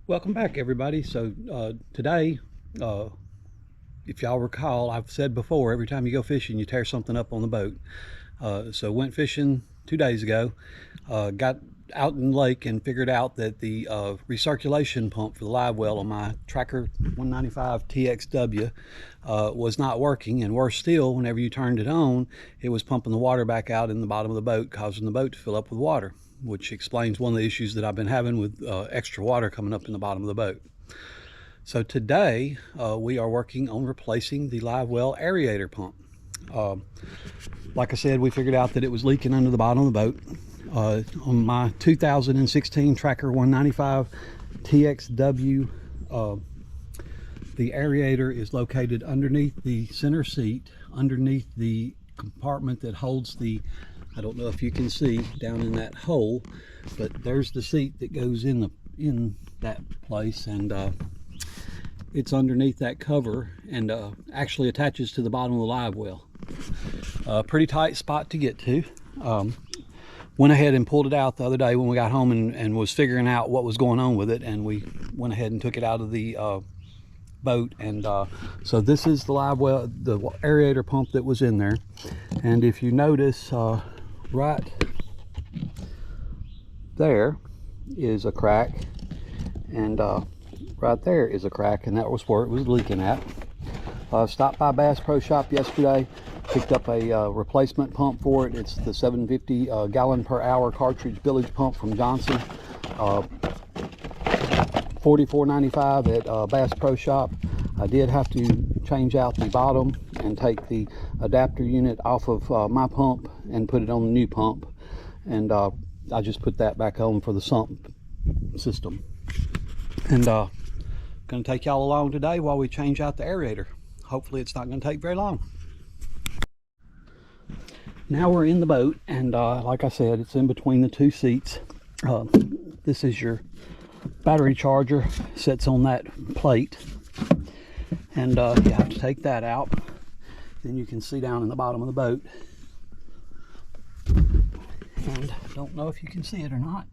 Welcome back, everybody. So today, if y'all recall, I've said before, every time you go fishing, you tear something up on the boat. So went fishing 2 days ago, got out in the lake and figured out that the recirculation pump for the live well on my Tracker 195 TXW was not working, and worse still, whenever you turned it on, it was pumping the water back out in the bottom of the boat, causing the boat to fill up with water, which explains one of the issues that I've been having with extra water coming up in the bottom of the boat. So today we are working on replacing the live well aerator pump. Like I said, we figured out that it was leaking under the bottom of the boat. On my 2016 Tracker 195 TXW, the aerator is located underneath the center seat, underneath the compartment that holds the, I don't know if you can see down in that hole, but there's the seat that goes in that place, and it's underneath that cover and actually attaches to the bottom of the live well. Pretty tight spot to get to. Went ahead and pulled it out the other day when we got home and was figuring out what was going on with it, and we went ahead and took it out of the boat. And so this is the live well, the aerator pump that was in there. And if you notice, right there is a crack, and right there is a crack, and that was where it was leaking at. Stopped by Bass Pro Shop yesterday, picked up a replacement pump for it. It's the 750 gallon per hour cartridge bilge pump from Johnson, $44.95 at Bass Pro Shop. I did have to change out the bottom and take the adapter unit off of my pump and put it on the new pump, and I just put that back on for the sump system. And going to take y'all along today while we change out the aerator. Hopefully it's not going to take very long. Now we're in the boat, and like I said, it's in between the two seats. This is your battery charger, sits on that plate, and you have to take that out. Then you can see down in the bottom of the boat, and I don't know if you can see it or not,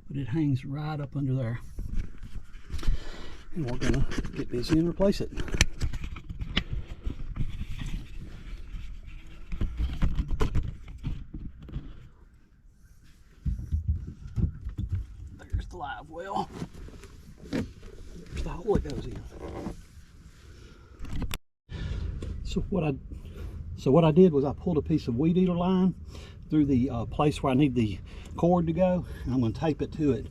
but it hangs right up under there, and we're gonna get busy and replace it. There's the live well. There's the hole it goes in. So what I did was I pulled a piece of weed eater line through the place where I need the cord to go, and I'm going to tape it to it,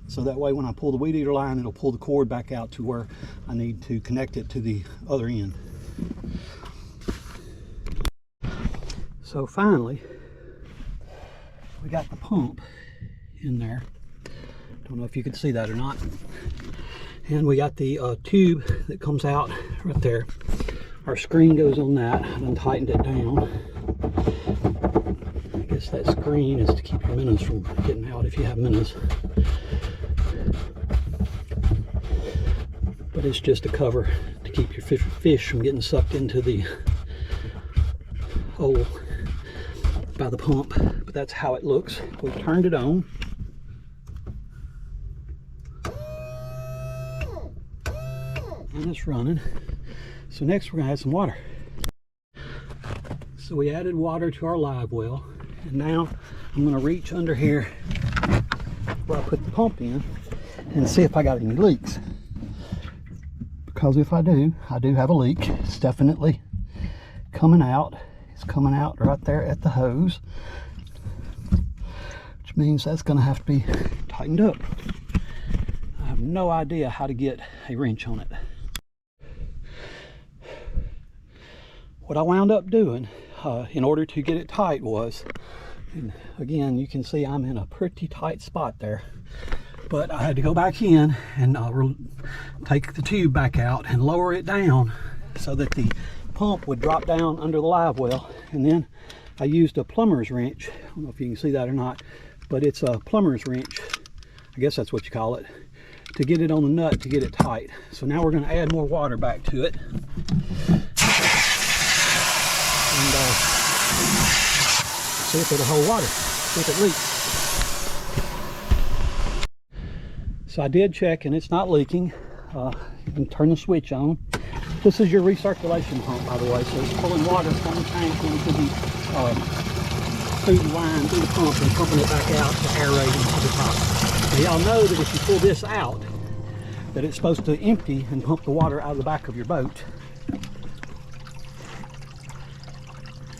so that way when I pull the weed eater line, it'll pull the cord back out to where I need to connect it to the other end. So finally, we got the pump in there. Don't know if you can see that or not. And we got the tube that comes out right there. Our screen goes on that. I done tightened it down. I guess that screen is to keep your minnows from getting out if you have minnows. But it's just a cover to keep your fish from getting sucked into the hole by the pump. But that's how it looks. We've turned it on. And it's running. So next we're going to add some water. So we added water to our live well, and now I'm going to reach under here where I put the pump in and see if I got any leaks. Because if I do have a leak. It's definitely coming out. It's coming out right there at the hose, which means that's going to have to be tightened up. I have no idea how to get a wrench on it. What I wound up doing in order to get it tight was, and again you can see I'm in a pretty tight spot there, but I had to go back in and take the tube back out and lower it down so that the pump would drop down under the live well. And then I used a plumber's wrench. I don't know if you can see that or not, but it's a plumber's wrench, I guess that's what you call it, to get it on the nut to get it tight. So now we're going to add more water back to it. And see if it'll hold water, see if it leaks. So I did check and it's not leaking. You can turn the switch on. This is your recirculation pump, by the way, so it's pulling water from the tank into the through the line, through the pump, and pumping it back out to aerate into the top. Now y'all know that if you pull this out, that it's supposed to empty and pump the water out of the back of your boat.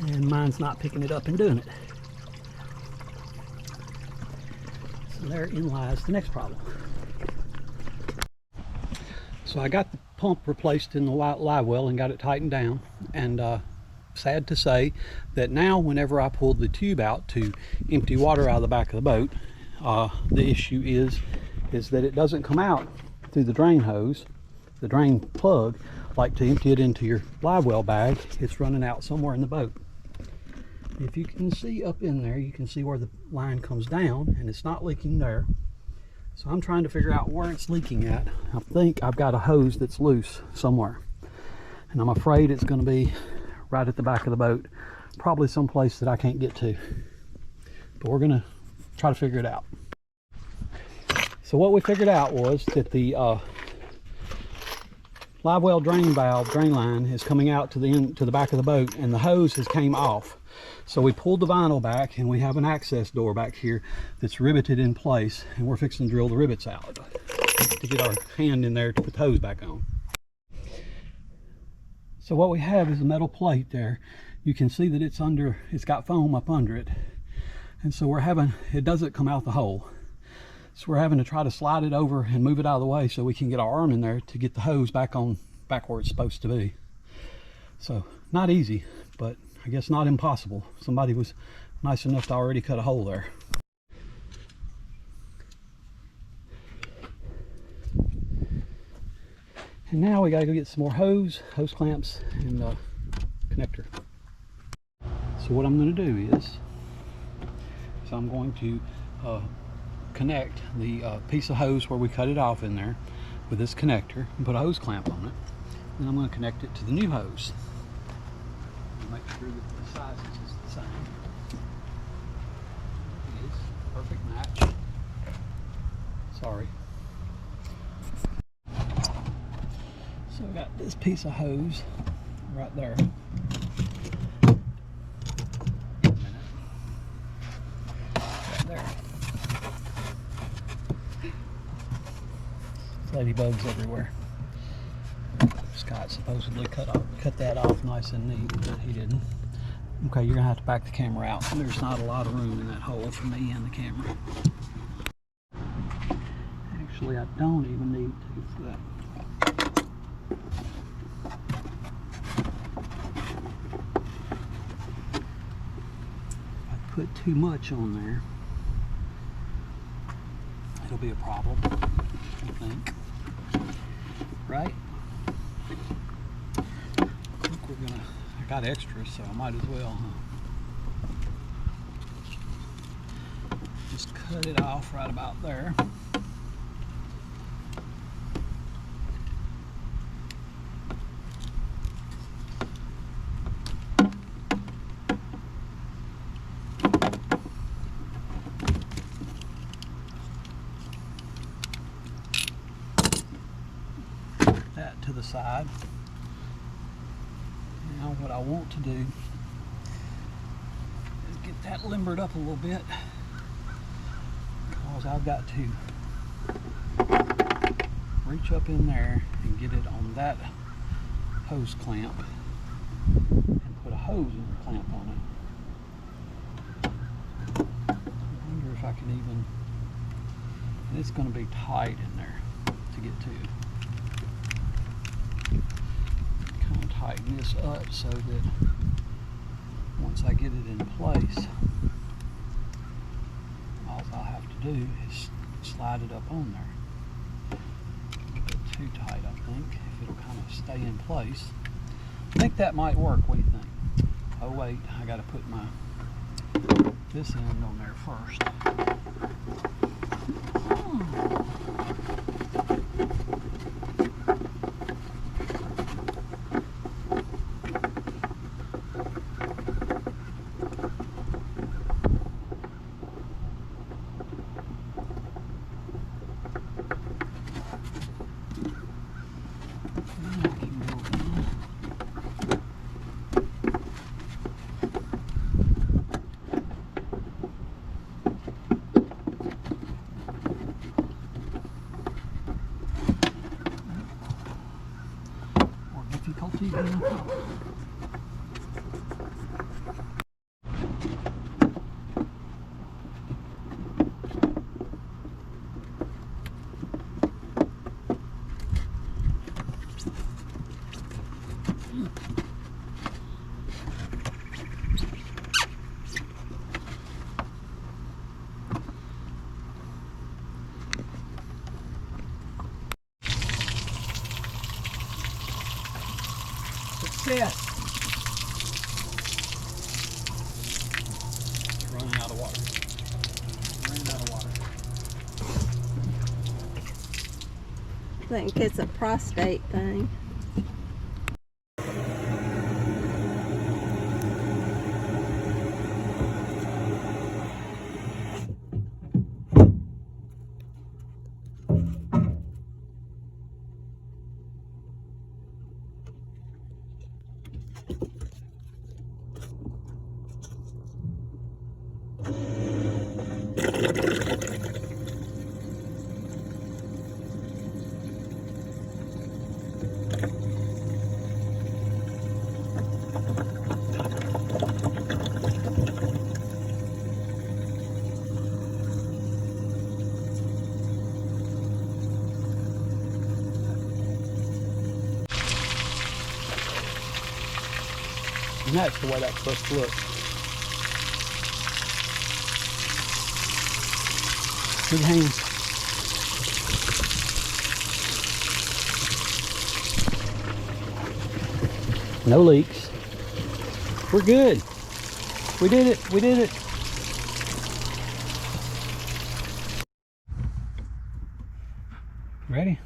And mine's not picking it up and doing it. So therein lies the next problem. So I got the pump replaced in the live well and got it tightened down, and sad to say that now whenever I pull the tube out to empty water out of the back of the boat, the issue is that it doesn't come out through the drain hose, the drain plug, like to empty it into your live well bag. It's running out somewhere in the boat. If you can see up in there, you can see where the line comes down, and it's not leaking there. So I'm trying to figure out where it's leaking at. I think I've got a hose that's loose somewhere, and I'm afraid it's going to be right at the back of the boat, probably someplace that I can't get to, but we're going to try to figure it out. So what we figured out was that the live well drain valve, drain line, is coming out to the back of the boat, and the hose has came off. So we pulled the vinyl back, and we have an access door back here that's riveted in place, and we're fixing to drill the rivets out to get our hand in there to put the hose back on. So what we have is a metal plate there. You can see that it's got foam up under it, and so it doesn't come out the hole. So we're having to try to slide it over and move it out of the way so we can get our arm in there to get the hose back where it's supposed to be. So not easy, but I guess not impossible. Somebody was nice enough to already cut a hole there. And now we gotta go get some more hose clamps, and connector. So what I'm gonna do is I'm going to connect the piece of hose where we cut it off in there with this connector and put a hose clamp on it. Then I'm going to connect it to the new hose. Make sure that the size is the same. It is. Perfect match. Sorry. So I got this piece of hose right there. Right there. Ladybugs everywhere. Scott supposedly cut that off nice and neat, but he didn't. Okay, you're gonna have to back the camera out. There's not a lot of room in that hole for me and the camera. Actually, I don't even need to for that. If I put too much on there, it'll be a problem, I think. Right? I think I got extras, so I might as well, just cut it off right about there. That to the side. Now what I want to do is get that limbered up a little bit, because I've got to reach up in there and get it on that hose clamp and put a hose clamp on it. I wonder if I can even, and it's going to be tight in there to get to. Kind of tighten this up so that once I get it in place, all I'll have to do is slide it up on there. A bit too tight, I think, if it'll kind of stay in place. I think that might work. What do you think? Oh wait, I got to put this end on there first. Success. It's running out of water. Running out of water. I think it's a prostate thing. And that's the way that's supposed to look. Big hands. No leaks. We're good. We did it. We did it. Ready?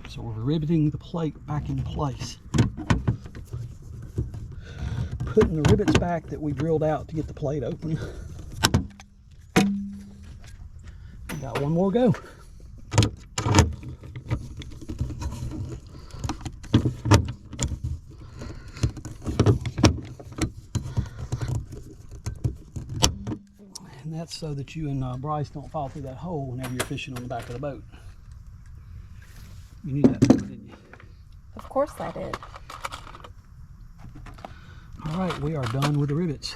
So we're riveting the plate back in place. Putting the rivets back that we drilled out to get the plate open. Got one more go. And that's so that you and Bryce don't fall through that hole whenever you're fishing on the back of the boat. You knew that, didn't you? Of course I did. All right, we are done with the rivets.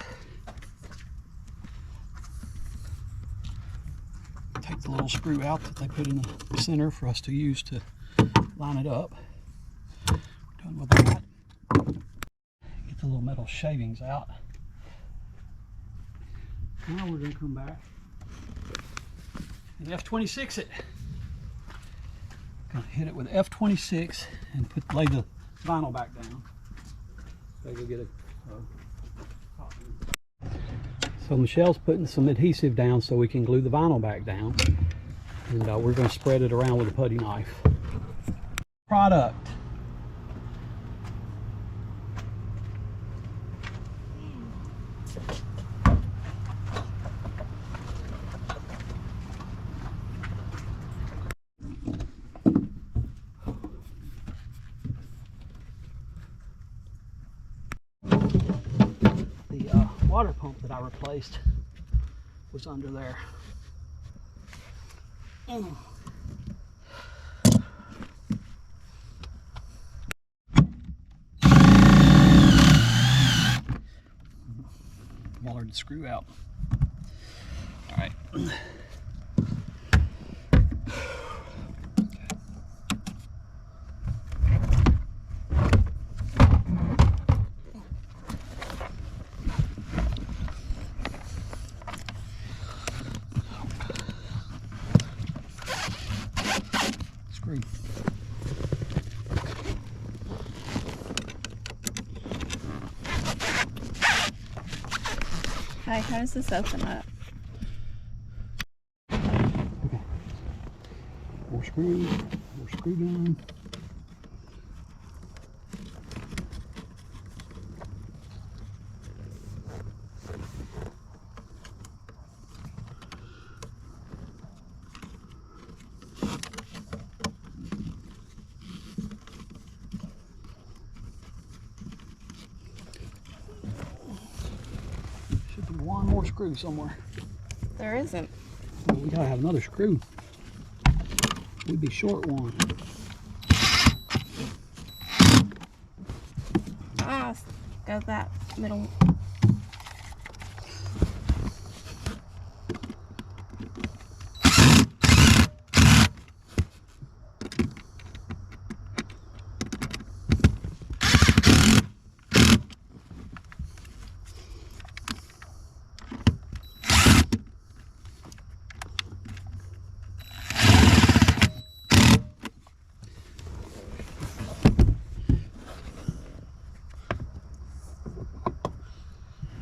Take the little screw out that they put in the center for us to use to line it up. Done with that. Get the little metal shavings out. Now we're going to come back and F26 it. Gonna hit it with F26 and lay the vinyl back down. So go get a So Michelle's putting some adhesive down so we can glue the vinyl back down. And we're going to spread it around with a putty knife. Product. Water pump that I replaced was under there. Wallered the screw out. All right. Hi, how does this open up? Okay. More screw down. One more screw somewhere. There isn't. Well, we gotta have another screw. We'd be short one. eyes go that middle.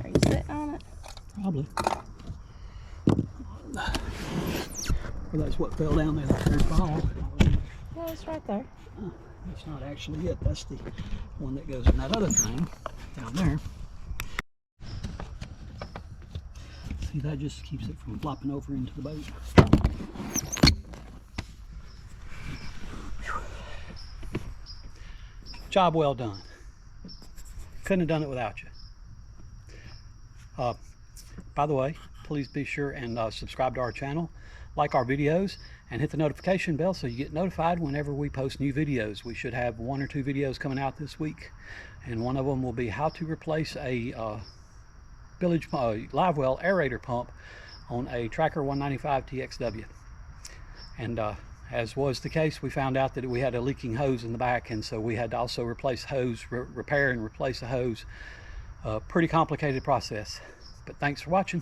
Are you sitting on it? Probably. Well, that's what fell down there, that third ball. No, it's right there. Oh, that's not actually it. That's the one that goes in that other thing down there. See, that just keeps it from flopping over into the boat. Job well done. Couldn't have done it without you. By the way, please be sure and subscribe to our channel, like our videos, and hit the notification bell so you get notified whenever we post new videos. We should have 1 or 2 videos coming out this week, and one of them will be how to replace a live well aerator pump on a Tracker 195 TXW. And as was the case, we found out that we had a leaking hose in the back, and so we had to also replace hose, repair and replace the hose. Pretty complicated process, but thanks for watching.